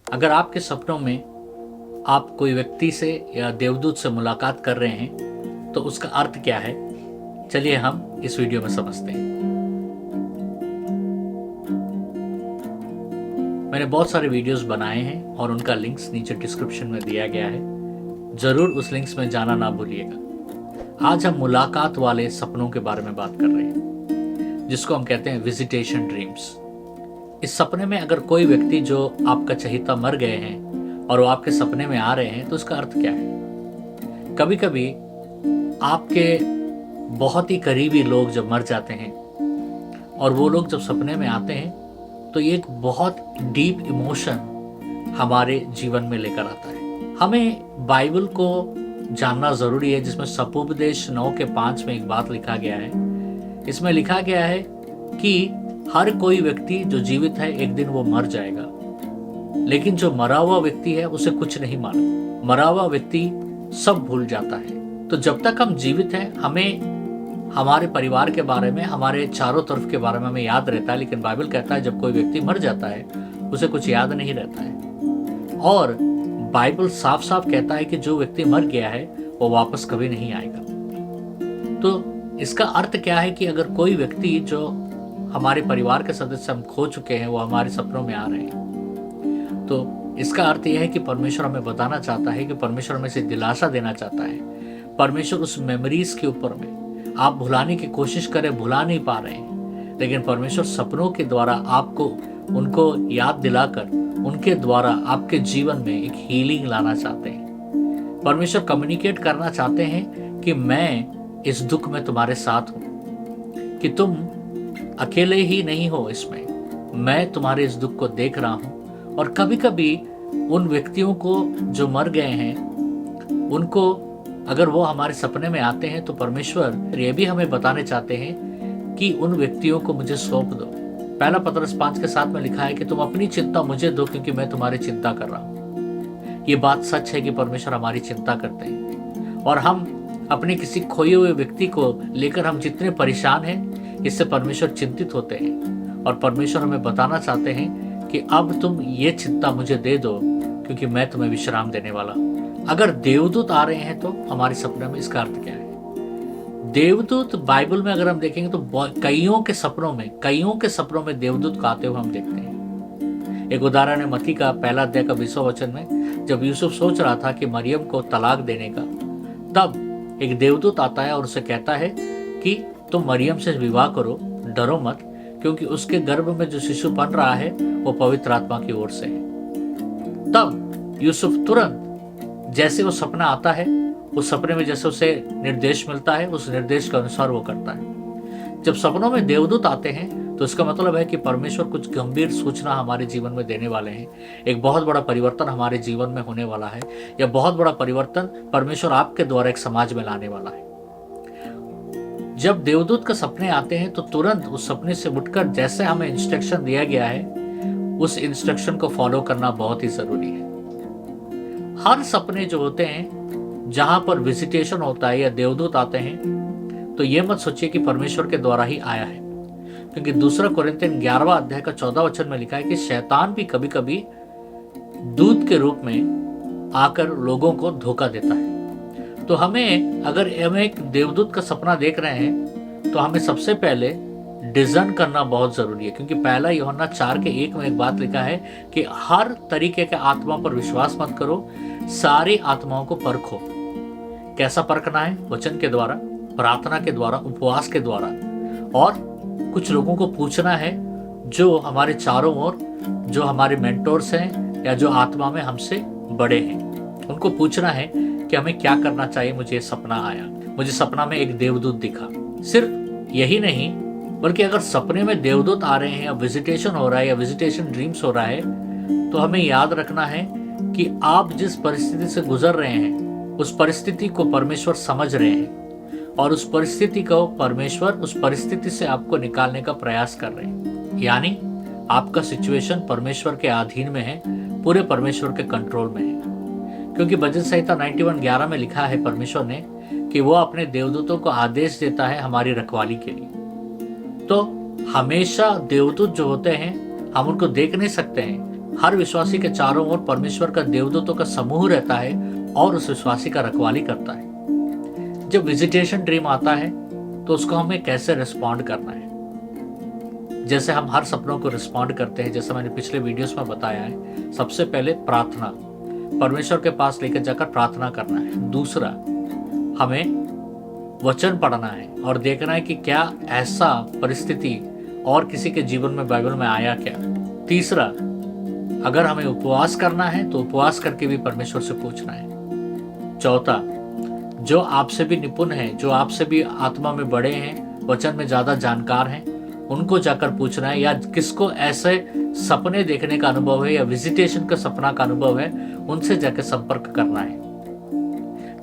अगर आपके सपनों में आप कोई व्यक्ति से या देवदूत से मुलाकात कर रहे हैं तो उसका अर्थ क्या है, चलिए हम इस वीडियो में समझते हैं। मैंने बहुत सारे वीडियोस बनाए हैं और उनका लिंक्स नीचे डिस्क्रिप्शन में दिया गया है, जरूर उस लिंक्स में जाना ना भूलिएगा। आज हम मुलाकात वाले सपनों के बारे में बात कर रहे हैं, जिसको हम कहते हैं विजिटेशन ड्रीम्स। इस सपने में अगर कोई व्यक्ति जो आपका चहेता मर गए हैं और वो आपके सपने में आ रहे हैं तो उसका अर्थ क्या है। कभी कभी आपके बहुत ही करीबी लोग जब मर जाते हैं और वो लोग जब सपने में आते हैं तो ये एक बहुत डीप इमोशन हमारे जीवन में लेकर आता है। हमें बाइबल को जानना जरूरी है, जिसमें सपोपदेश 9:5 में एक बात लिखा गया है। इसमें लिखा गया है कि हर कोई व्यक्ति जो जीवित है एक दिन वो मर जाएगा, लेकिन जो मरा हुआ व्यक्ति है उसे कुछ नहीं मालूम। मरा हुआ व्यक्ति सब भूल जाता है। तो जब तक हम जीवित हैं हमें हमारे परिवार के बारे में, हमारे चारों तरफ के बारे में हमें याद रहता है, लेकिन बाइबल कहता है जब कोई व्यक्ति मर जाता है उसे कुछ याद नहीं रहता है। और बाइबल साफ साफ कहता है कि जो व्यक्ति मर गया है वो वापस कभी नहीं आएगा। तो इसका अर्थ क्या है कि अगर कोई व्यक्ति जो हमारे परिवार के सदस्य हम खो चुके हैं वो हमारे सपनों में आ रहे हैं, तो इसका अर्थ यह है कि परमेश्वर हमें बताना चाहता है, कि परमेश्वर हमें से दिलासा देना चाहता है। परमेश्वर उस मेमोरीज के ऊपर में आप भुलाने की कोशिश करें, भुला नहीं पा रहे हैं, लेकिन परमेश्वर सपनों के द्वारा आपको उनको याद दिलाकर उनके द्वारा आपके जीवन में एक हीलिंग लाना चाहते हैं। परमेश्वर कम्युनिकेट करना चाहते हैं कि मैं इस दुख में तुम्हारे साथ हूं, कि तुम अकेले ही नहीं हो इसमें, मैं तुम्हारे इस दुख को देख रहा हूं। और कभी कभी उन व्यक्तियों को जो मर गए हैं उनको अगर वो हमारे सपने में आते हैं तो परमेश्वर ये भी हमें बताने चाहते हैं कि उन व्यक्तियों को मुझे सौंप दो। पहला पतरस 5:7 में लिखा है कि तुम अपनी चिंता मुझे दो क्योंकि मैं तुम्हारी चिंता कर रहा हूं। ये बात सच है कि परमेश्वर हमारी चिंता करते हैं, और हम अपने किसी खोए हुए व्यक्ति को लेकर हम जितने परेशान हैं इससे परमेश्वर चिंतित होते हैं। और परमेश्वर हमें बताना चाहते हैं कि अब तुम ये चिंता मुझे दे दो क्योंकि मैं तुम्हें विश्राम देने वाला। अगर देवदूत आ रहे हैं तो हमारे सपने में इसका अर्थ क्या है। देवदूत बाइबल में अगर हम देखेंगे तो कईयों के सपनों में देवदूत आते हुए हम देखते हैं। एक उदाहरण है मत्ती का 1 का 20वां वचन में, जब यूसुफ सोच रहा था कि मरियम को तलाक देने का, तब एक देवदूत आता है और उसे कहता है कि तुम मरियम से विवाह करो, डरो मत, क्योंकि उसके गर्भ में जो शिशु बन रहा है वो पवित्र आत्मा की ओर से है। तब यूसुफ तुरंत जैसे वो सपना आता है, उस सपने में जैसे उसे निर्देश मिलता है उस निर्देश के अनुसार वो करता है। जब सपनों में देवदूत आते हैं तो इसका मतलब है कि परमेश्वर कुछ गंभीर सूचना हमारे जीवन में देने वाले हैं। एक बहुत बड़ा परिवर्तन हमारे जीवन में होने वाला है, या बहुत बड़ा परिवर्तन परमेश्वर आपके द्वारा एक समाज में लाने वाला है। जब देवदूत के सपने आते हैं तो तुरंत उस सपने से उठकर जैसे हमें इंस्ट्रक्शन दिया गया है उस इंस्ट्रक्शन को फॉलो करना बहुत ही जरूरी है। हर सपने जो होते हैं जहां पर विजिटेशन होता है या देवदूत आते हैं तो ये मत सोचिए कि परमेश्वर के द्वारा ही आया है, क्योंकि 2 कोरिन्थियन 11 का 14 वचन में लिखा है कि शैतान भी कभी कभी दूत के रूप में आकर लोगों को धोखा देता है। तो हमें अगर हम एक देवदूत का सपना देख रहे हैं तो हमें सबसे पहले डिज़र्न करना बहुत जरूरी है, क्योंकि 1 यूहन्ना 4:1 में एक बात लिखा है कि हर तरीके के आत्मा पर विश्वास मत करो, सारी आत्माओं को परखो। कैसा परखना है? वचन के द्वारा, प्रार्थना के द्वारा, उपवास के द्वारा, और कुछ लोगों को पूछना है जो हमारे चारों ओर, जो हमारे मेंटोर्स हैं या जो आत्मा में हमसे बड़े हैं, उनको पूछना है कि हमें क्या करना चाहिए। मुझे सपना आया, मुझे सपना में एक देवदूत दिखा। सिर्फ यही नहीं, बल्कि अगर सपने में देवदूत आ रहे हैं या विजिटेशन हो रहा है या विजिटेशन ड्रीम्स हो रहा है तो हमें याद रखना है कि आप जिस परिस्थिति से गुजर रहे हैं उस परिस्थिति को परमेश्वर समझ रहे हैं, और उस परिस्थिति को परमेश्वर उस परिस्थिति से आपको निकालने का प्रयास कर रहे हैं। यानी आपका सिचुएशन परमेश्वर के अधीन में है, पूरे परमेश्वर के कंट्रोल में है। क्योंकि भजन संहिता 91:11 में लिखा है परमेश्वर ने कि वो अपने देवदूतों को आदेश देता है हमारी रखवाली के लिए। तो हमेशा देवदूत जो होते हैं हम उनको देख नहीं सकते हैं, हर विश्वासी के चारों ओर परमेश्वर का देवदूतों का समूह रहता है और उस विश्वासी का रखवाली करता है। जब विजिटेशन ड्रीम आता है तो उसको हमें कैसे रिस्पॉन्ड करना है। जैसे हम हर सपनों को रिस्पॉन्ड करते हैं, जैसे मैंने पिछले वीडियोस में बताया है, सबसे पहले प्रार्थना, परमेश्वर के पास लेकर जाकर प्रार्थना करना है। दूसरा, हमें वचन पढ़ना है और देखना है कि क्या ऐसा परिस्थिति और किसी के जीवन में बाइबल में आया क्या। तीसरा, अगर हमें उपवास करना है तो उपवास करके भी परमेश्वर से पूछना है। चौथा, जो आपसे भी निपुण है, जो आपसे भी आत्मा में बड़े हैं, वचन में ज्यादा जानकार हैं, उनको जाकर पूछना है, या किसको ऐसे सपने देखने का अनुभव है या विजिटेशन का सपना का अनुभव है, उनसे जाकर संपर्क करना है।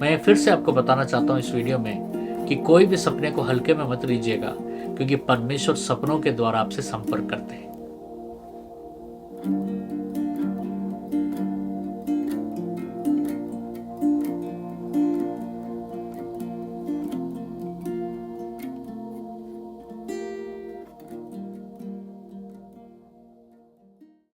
मैं फिर से आपको बताना चाहता हूं इस वीडियो में कि कोई भी सपने को हल्के में मत लीजिएगा, क्योंकि परमेश्वर सपनों के द्वारा आपसे संपर्क करते हैं।